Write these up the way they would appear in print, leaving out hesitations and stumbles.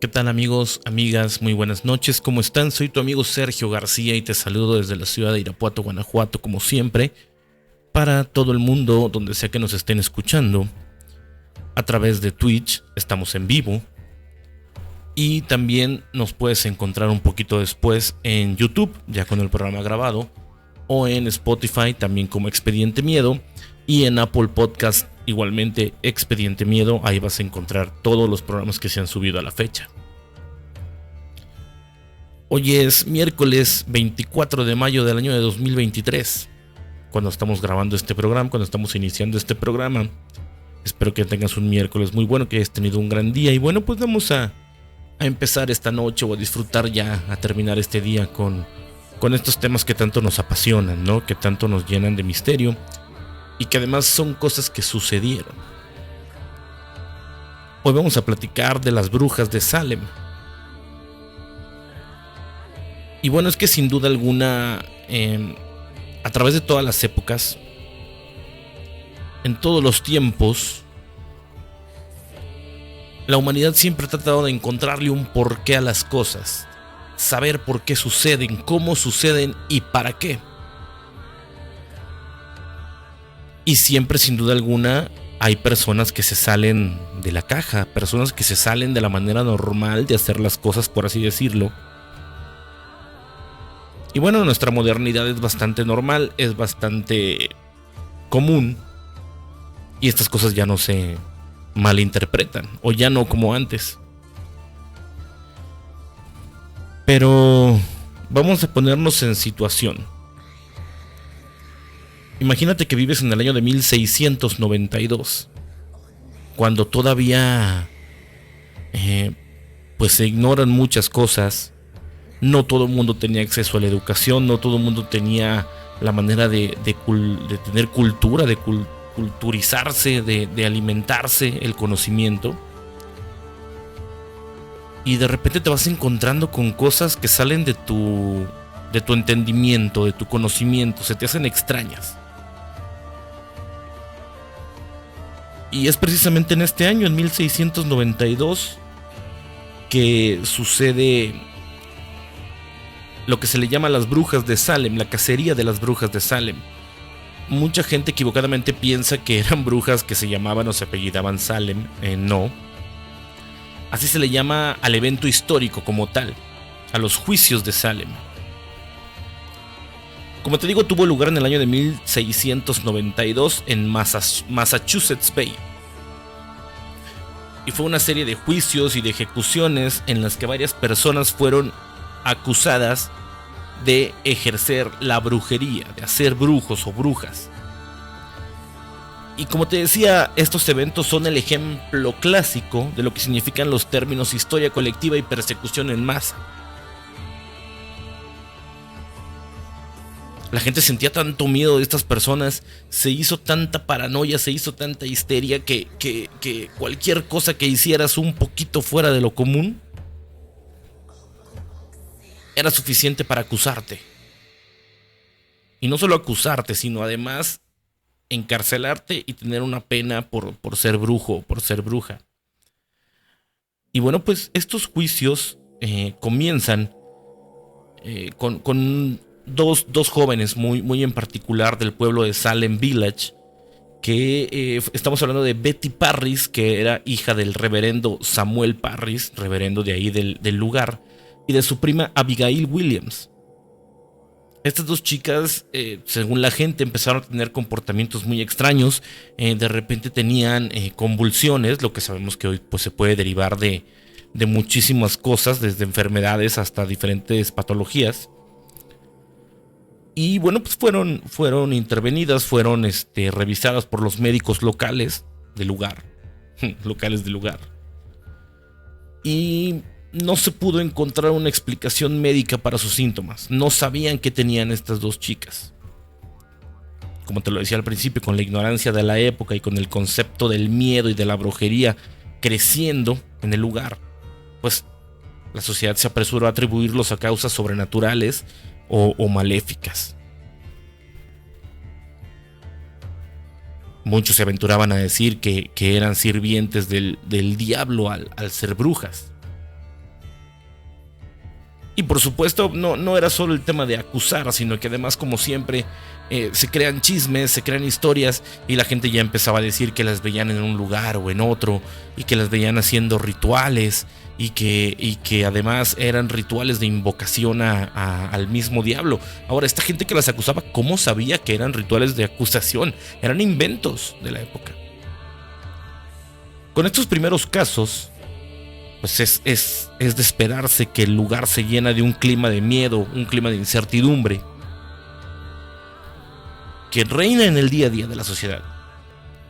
¿Qué tal amigos, amigas? Muy buenas noches, ¿cómo están? Soy tu amigo Sergio García y te saludo desde la ciudad de Irapuato, Guanajuato, como siempre, para todo el mundo, donde sea que nos estén escuchando, a través de Twitch, estamos en vivo, y también nos puedes encontrar un poquito después en YouTube, ya con el programa grabado, o en Spotify, también como Expediente Miedo, y en Apple Podcast, igualmente Expediente Miedo, ahí vas a encontrar todos los programas que se han subido a la fecha. Hoy es miércoles 24 de mayo del año de 2023, cuando estamos grabando este programa, cuando estamos iniciando este programa. Espero que tengas un miércoles muy bueno, que hayas tenido un gran día. Y bueno, pues vamos a empezar esta noche o a disfrutar ya, a terminar este día con estos temas que tanto nos apasionan, ¿no? Que tanto nos llenan de misterio y que además son cosas que sucedieron. Hoy vamos a platicar de las brujas de Salem. Y bueno, es que sin duda alguna, a través de todas las épocas, en todos los tiempos, la humanidad siempre ha tratado de encontrarle un porqué a las cosas, saber por qué suceden, cómo suceden y para qué. Y siempre, sin duda alguna, hay personas que se salen de la caja, personas que se salen de la manera normal de hacer las cosas, por así decirlo. Y bueno, nuestra modernidad es bastante normal, es bastante común. Y estas cosas ya no se malinterpretan, o ya no como antes. Pero vamos a ponernos en situación. Imagínate que vives en el año de 1692, cuando todavía pues se ignoran muchas cosas. No todo el mundo tenía acceso a la educación, no todo el mundo tenía la manera de tener cultura, de culturizarse, de alimentarse el conocimiento. Y de repente te vas encontrando con cosas que salen de tu entendimiento, de tu conocimiento, se te hacen extrañas. Y es precisamente en este año, en 1692, que sucede lo que se le llama las brujas de Salem, la cacería de las brujas de Salem. Mucha gente equivocadamente piensa que eran brujas que se llamaban o se apellidaban Salem. No. Así se le llama al evento histórico como tal, a los juicios de Salem. Como te digo, tuvo lugar en el año de 1692 en Massachusetts Bay. Y fue una serie de juicios y de ejecuciones en las que varias personas fueron acusadas de ejercer la brujería, de hacer brujos o brujas. Y como te decía, estos eventos son el ejemplo clásico de lo que significan los términos historia colectiva y persecución en masa. La gente sentía tanto miedo de estas personas, se hizo tanta paranoia, se hizo tanta histeria que cualquier cosa que hicieras un poquito fuera de lo común era suficiente para acusarte. Y no solo acusarte, sino además encarcelarte y tener una pena por ser brujo o por ser bruja. Y bueno, pues estos juicios comienzan con dos jóvenes muy en particular del pueblo de Salem Village, que estamos hablando de Betty Parris, que era hija del reverendo Samuel Parris, reverendo de ahí del lugar, y de su prima Abigail Williams. Estas dos chicas, según la gente, empezaron a tener comportamientos muy extraños. De repente tenían convulsiones, lo que sabemos que hoy pues, se puede derivar de muchísimas cosas, desde enfermedades hasta diferentes patologías. Y bueno, pues fueron intervenidas, fueron revisadas por los médicos locales del lugar. Y no se pudo encontrar una explicación médica para sus síntomas. No sabían qué tenían estas dos chicas. Como te lo decía al principio, con la ignorancia de la época y con el concepto del miedo y de la brujería creciendo en el lugar, pues la sociedad se apresuró a atribuirlos a causas sobrenaturales o maléficas. Muchos se aventuraban a decir que eran sirvientes del diablo al ser brujas. Y por supuesto, no era solo el tema de acusar, sino que además, como siempre, se crean chismes, se crean historias, y la gente ya empezaba a decir que las veían en un lugar o en otro, y que las veían haciendo rituales, y que además eran rituales de invocación al mismo diablo. Ahora, esta gente que las acusaba, ¿cómo sabía que eran rituales de acusación? Eran inventos de la época. Con estos primeros casos, pues es de esperarse que el lugar se llena de un clima de miedo, un clima de incertidumbre que reina en el día a día de la sociedad.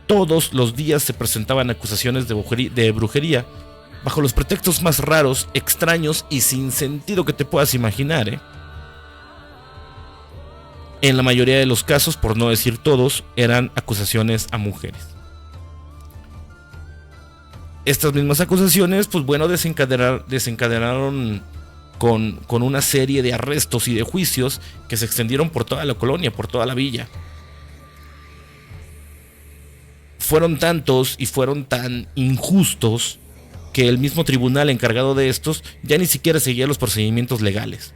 Todos los días se presentaban acusaciones de brujería bajo los pretextos más raros, extraños y sin sentido que te puedas imaginar, ¿eh? En la mayoría de los casos, por no decir todos, eran acusaciones a mujeres. Estas mismas acusaciones, pues bueno, desencadenaron con una serie de arrestos y de juicios que se extendieron por toda la colonia, por toda la villa. Fueron tantos y fueron tan injustos que el mismo tribunal encargado de estos ya ni siquiera seguía los procedimientos legales.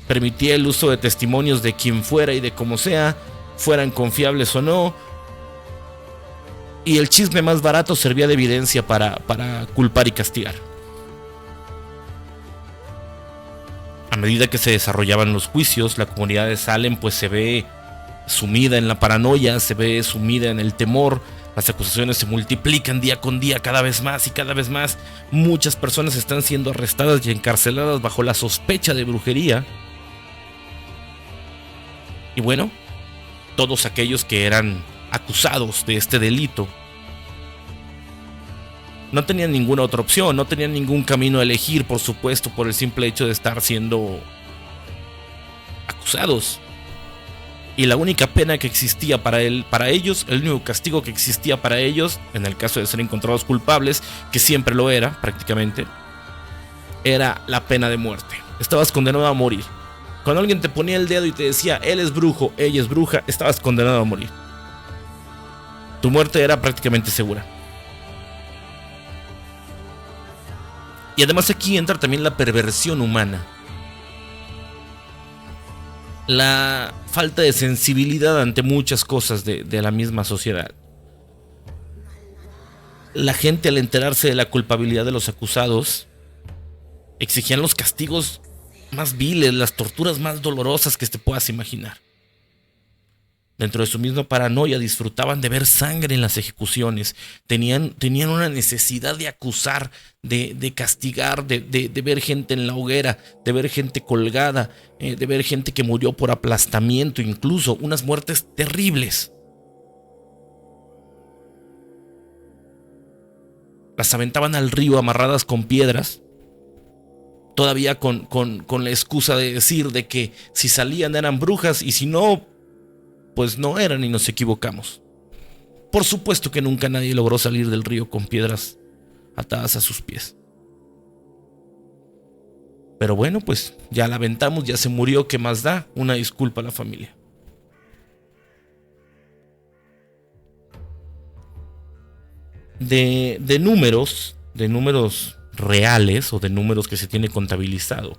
Permitía el uso de testimonios de quien fuera y de como sea, fueran confiables o no, y el chisme más barato servía de evidencia para culpar y castigar. A medida que se desarrollaban los juicios, la comunidad de Salem pues se ve sumida en la paranoia, se ve sumida en el temor. Las acusaciones se multiplican día con día, cada vez más y cada vez más. Muchas personas están siendo arrestadas y encarceladas bajo la sospecha de brujería. Y bueno, todos aquellos que eran acusados de este delito no tenían ninguna otra opción, no tenían ningún camino a elegir, por supuesto, por el simple hecho de estar siendo acusados. Y la única pena que existía para ellos, el único castigo que existía para ellos, en el caso de ser encontrados culpables, que siempre lo era, prácticamente, era la pena de muerte. Estabas condenado a morir. Cuando alguien te ponía el dedo y te decía, él es brujo, ella es bruja, estabas condenado a morir. Tu muerte era prácticamente segura. Y además aquí entra también la perversión humana. La falta de sensibilidad ante muchas cosas de la misma sociedad. La gente, al enterarse de la culpabilidad de los acusados, exigían los castigos más viles, las torturas más dolorosas que te puedas imaginar. Dentro de su misma paranoia disfrutaban de ver sangre en las ejecuciones. Tenían una necesidad de acusar, de castigar, de ver gente en la hoguera, de ver gente colgada, de ver gente que murió por aplastamiento, incluso unas muertes terribles. Las aventaban al río amarradas con piedras, todavía con la excusa de decir de que si salían eran brujas y si no, pues no eran y nos equivocamos. Por supuesto que nunca nadie logró salir del río con piedras atadas a sus pies. Pero bueno, pues ya la aventamos, ya se murió, ¿qué más da? Una disculpa a la familia. De números reales o de números que se tiene contabilizado,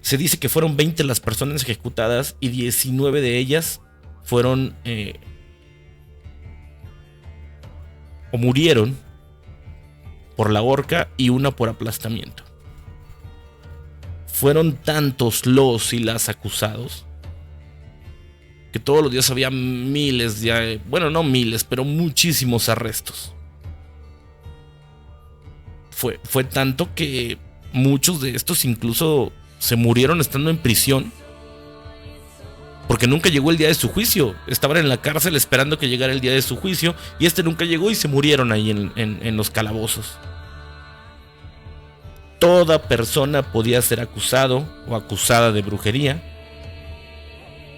se dice que fueron 20 las personas ejecutadas y 19 de ellas fueron o murieron por la horca y una por aplastamiento. Fueron tantos los y las acusados que todos los días había miles de, bueno, no miles, pero muchísimos arrestos. Fue tanto que muchos de estos incluso se murieron estando en prisión, porque nunca llegó el día de su juicio. Estaban en la cárcel esperando que llegara el día de su juicio y nunca llegó y se murieron ahí en los calabozos. Toda persona podía ser acusado o acusada de brujería.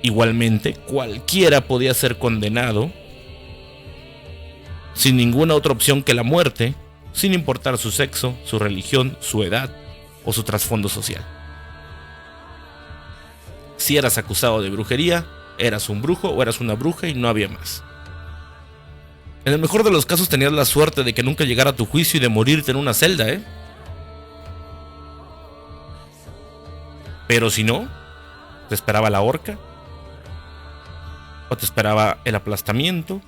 Igualmente, cualquiera podía ser condenado sin ninguna otra opción que la muerte, sin importar su sexo, su religión, su edad o su trasfondo social. Si eras acusado de brujería, eras un brujo o eras una bruja y no había más. En el mejor de los casos tenías la suerte de que nunca llegara tu juicio y de morirte en una celda, Pero si no, te esperaba la horca, o te esperaba el aplastamiento,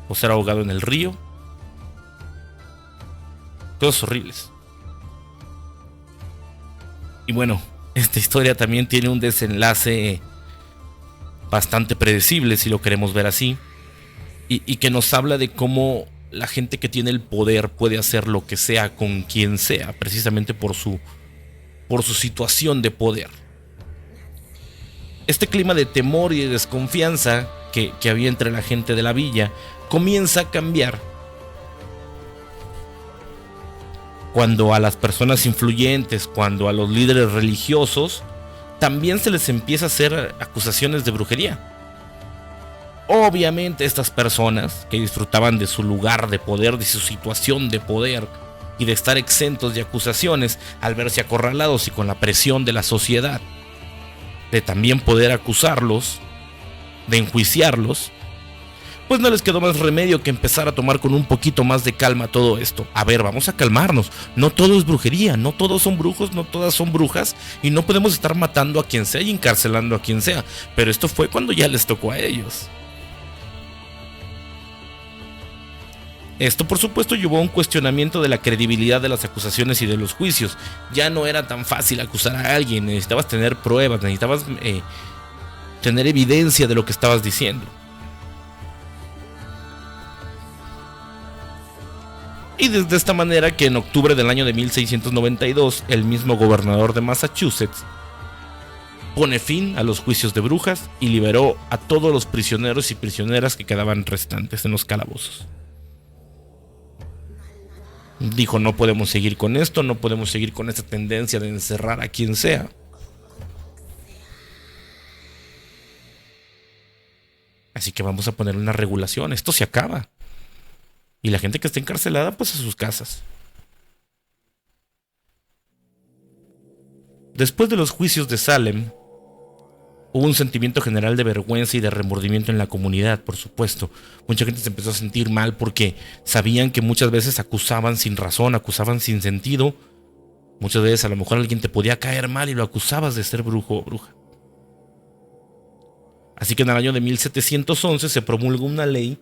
o ser ahogado en el río. Cosas horribles. Y bueno, esta historia también tiene un desenlace bastante predecible, si lo queremos ver así, y que nos habla de cómo la gente que tiene el poder puede hacer lo que sea con quien sea, precisamente por su situación de poder. Este clima de temor y de desconfianza que había entre la gente de la villa comienza a cambiar cuando a las personas influyentes, cuando a los líderes religiosos, también se les empieza a hacer acusaciones de brujería. Obviamente estas personas que disfrutaban de su lugar de poder, de su situación de poder y de estar exentos de acusaciones, al verse acorralados y con la presión de la sociedad de también poder acusarlos, de enjuiciarlos, pues no les quedó más remedio que empezar a tomar con un poquito más de calma todo esto. A ver, vamos a calmarnos. No todo es brujería, no todos son brujos, no todas son brujas, y no podemos estar matando a quien sea y encarcelando a quien sea. Pero esto fue cuando ya les tocó a ellos. Esto, por supuesto, llevó a un cuestionamiento de la credibilidad de las acusaciones y de los juicios. Ya no era tan fácil acusar a alguien, necesitabas tener pruebas, necesitabas tener evidencia de lo que estabas diciendo. Y desde esta manera que en octubre del año de 1692, el mismo gobernador de Massachusetts pone fin a los juicios de brujas y liberó a todos los prisioneros y prisioneras que quedaban restantes en los calabozos. Dijo, no podemos seguir con esto, no podemos seguir con esta tendencia de encerrar a quien sea. Así que vamos a poner una regulación, esto se acaba. Y la gente que está encarcelada, pues a sus casas. Después de los juicios de Salem, hubo un sentimiento general de vergüenza y de remordimiento en la comunidad, por supuesto. Mucha gente se empezó a sentir mal porque sabían que muchas veces acusaban sin razón, acusaban sin sentido. Muchas veces a lo mejor alguien te podía caer mal y lo acusabas de ser brujo o bruja. Así que en el año de 1711 se promulgó una ley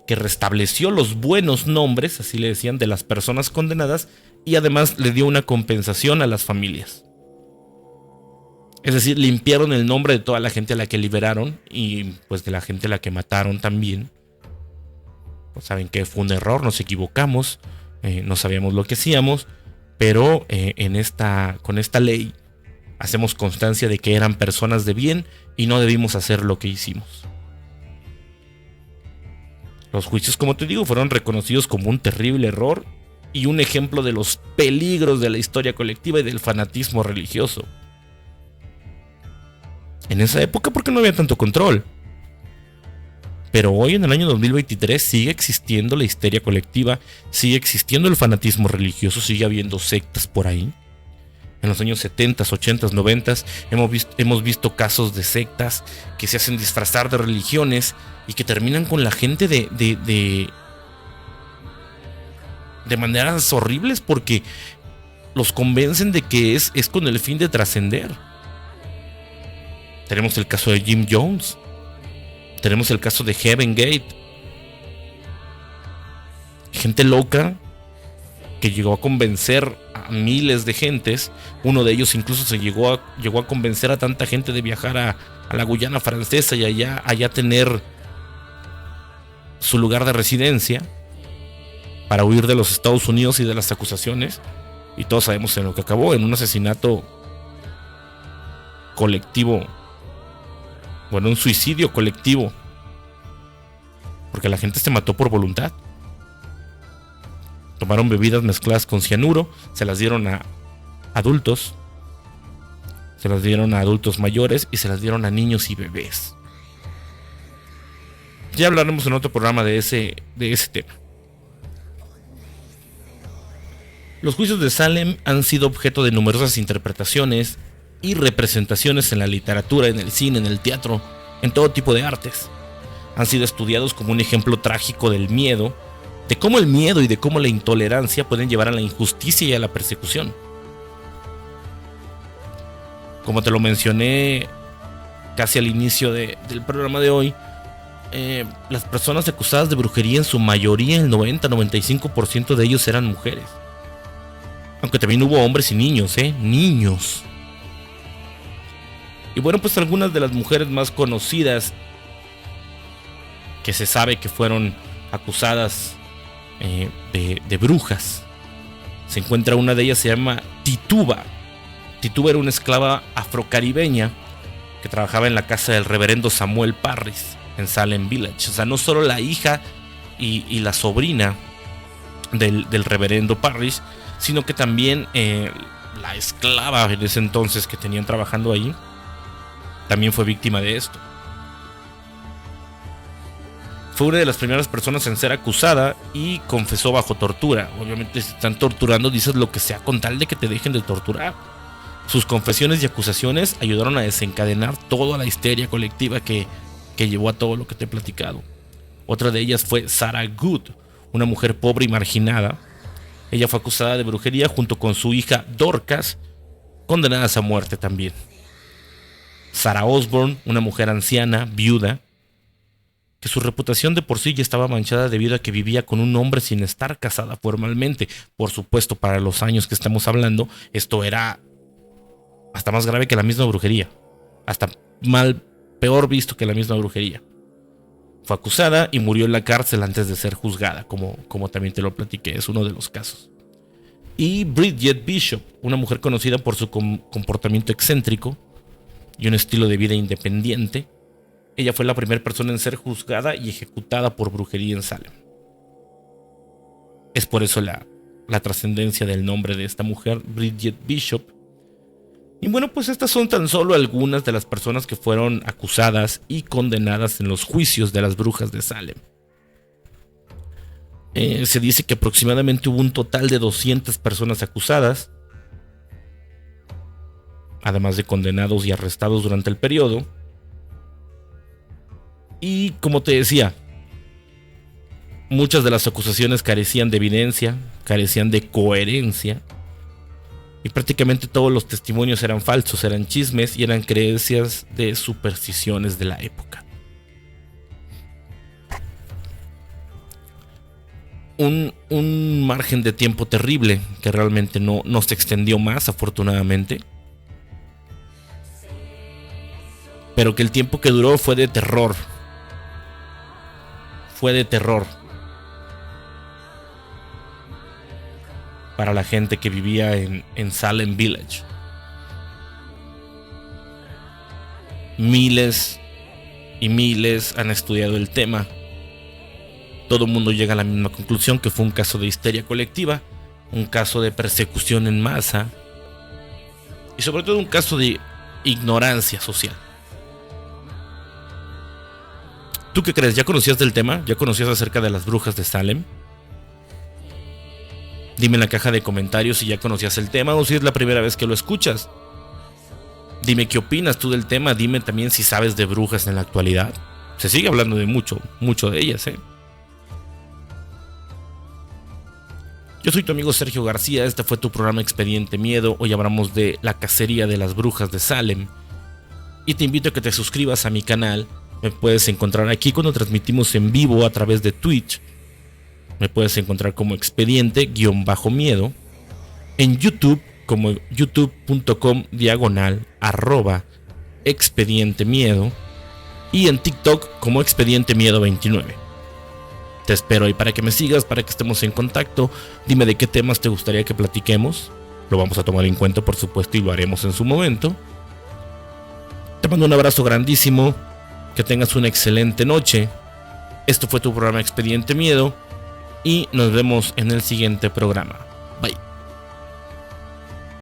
que restableció los buenos nombres, así le decían, de las personas condenadas, y además le dio una compensación a las familias. Es decir, limpiaron el nombre de toda la gente a la que liberaron y pues de la gente a la que mataron también. Pues saben que fue un error, nos equivocamos, no sabíamos lo que hacíamos, pero con esta ley hacemos constancia de que eran personas de bien y no debimos hacer lo que hicimos. Los juicios, como te digo, fueron reconocidos como un terrible error y un ejemplo de los peligros de la historia colectiva y del fanatismo religioso. En esa época, porque no había tanto control. Pero hoy, en el año 2023, sigue existiendo la histeria colectiva, sigue existiendo el fanatismo religioso, sigue habiendo sectas por ahí. En los años 70, 80, 90 hemos visto casos de sectas que se hacen disfrazar de religiones y que terminan con la gente de maneras horribles porque los convencen de que es con el fin de trascender. Tenemos el caso de Jim Jones, tenemos el caso de Heaven Gate. Gente loca que llegó a convencer a miles de gentes. Uno de ellos incluso llegó a convencer a tanta gente de viajar a la Guyana francesa y allá tener su lugar de residencia para huir de los Estados Unidos y de las acusaciones. Y todos sabemos en lo que acabó, en un asesinato colectivo, bueno, un suicidio colectivo, porque la gente se mató por voluntad. Tomaron bebidas mezcladas con cianuro, se las dieron a adultos, se las dieron a adultos mayores y se las dieron a niños y bebés. Ya hablaremos en otro programa de ese tema. Los juicios de Salem han sido objeto de numerosas interpretaciones y representaciones en la literatura, en el cine, en el teatro, en todo tipo de artes. Han sido estudiados como un ejemplo trágico del miedo, de cómo el miedo y de cómo la intolerancia pueden llevar a la injusticia y a la persecución. Como te lo mencioné casi al inicio del programa de hoy, las personas acusadas de brujería en su mayoría, el 90-95% de ellos eran mujeres. Aunque también hubo hombres y niños, niños. Y bueno, pues algunas de las mujeres más conocidas que se sabe que fueron acusadas de brujas. Se encuentra una de ellas, se llama Tituba. Tituba era una esclava afrocaribeña que trabajaba en la casa del reverendo Samuel Parris en Salem Village. O sea, no solo la hija y la sobrina del reverendo Parris, sino que también la esclava en ese entonces que tenían trabajando ahí también fue víctima de esto. Fue una de las primeras personas en ser acusada y confesó bajo tortura. Obviamente, si están torturando, dices lo que sea con tal de que te dejen de torturar. Sus confesiones y acusaciones ayudaron a desencadenar toda la histeria colectiva que llevó a todo lo que te he platicado. Otra de ellas fue Sarah Good, una mujer pobre y marginada. Ella fue acusada de brujería junto con su hija Dorcas, condenadas a muerte también. Sarah Osborne, una mujer anciana, viuda, que su reputación de por sí ya estaba manchada debido a que vivía con un hombre sin estar casada formalmente. Por supuesto, para los años que estamos hablando, esto era hasta más grave que la misma brujería. Hasta peor visto que la misma brujería. Fue acusada y murió en la cárcel antes de ser juzgada, como también te lo platiqué, es uno de los casos. Y Bridget Bishop, una mujer conocida por su comportamiento excéntrico y un estilo de vida independiente. Ella fue la primera persona en ser juzgada y ejecutada por brujería en Salem. Es por eso la trascendencia del nombre de esta mujer, Bridget Bishop. Y bueno, pues estas son tan solo algunas de las personas que fueron acusadas y condenadas en los juicios de las brujas de Salem. Se dice que aproximadamente hubo un total de 200 personas acusadas, además de condenados y arrestados durante el periodo. Y como te decía, muchas de las acusaciones carecían de evidencia, carecían de coherencia. Y prácticamente todos los testimonios eran falsos, eran chismes y eran creencias de supersticiones de la época. Un margen de tiempo terrible que realmente no se extendió más, afortunadamente. Pero que el tiempo que duró fue de terror. Fue de terror. Para la gente que vivía en Salem Village. Miles y miles han estudiado el tema. Todo el mundo llega a la misma conclusión, que fue un caso de histeria colectiva, un caso de persecución en masa y sobre todo un caso de ignorancia social. ¿Tú qué crees? ¿Ya conocías del tema? ¿Ya conocías acerca de las brujas de Salem? Dime en la caja de comentarios si ya conocías el tema o si es la primera vez que lo escuchas. Dime qué opinas tú del tema. Dime también si sabes de brujas en la actualidad. Se sigue hablando de mucho de ellas, Yo soy tu amigo Sergio García. Este fue tu programa Expediente Miedo. Hoy hablamos de la cacería de las brujas de Salem. Y te invito a que te suscribas a mi canal. Me puedes encontrar aquí cuando transmitimos en vivo a través de Twitch. Me puedes encontrar como Expediente-Miedo. En YouTube como youtube.com/Expediente Miedo. Y en TikTok como Expediente Miedo 29. Te espero ahí para que me sigas, para que estemos en contacto. Dime de qué temas te gustaría que platiquemos. Lo vamos a tomar en cuenta, por supuesto, y lo haremos en su momento. Te mando un abrazo grandísimo. Que tengas una excelente noche. Esto fue tu programa Expediente Miedo. Y nos vemos en el siguiente programa.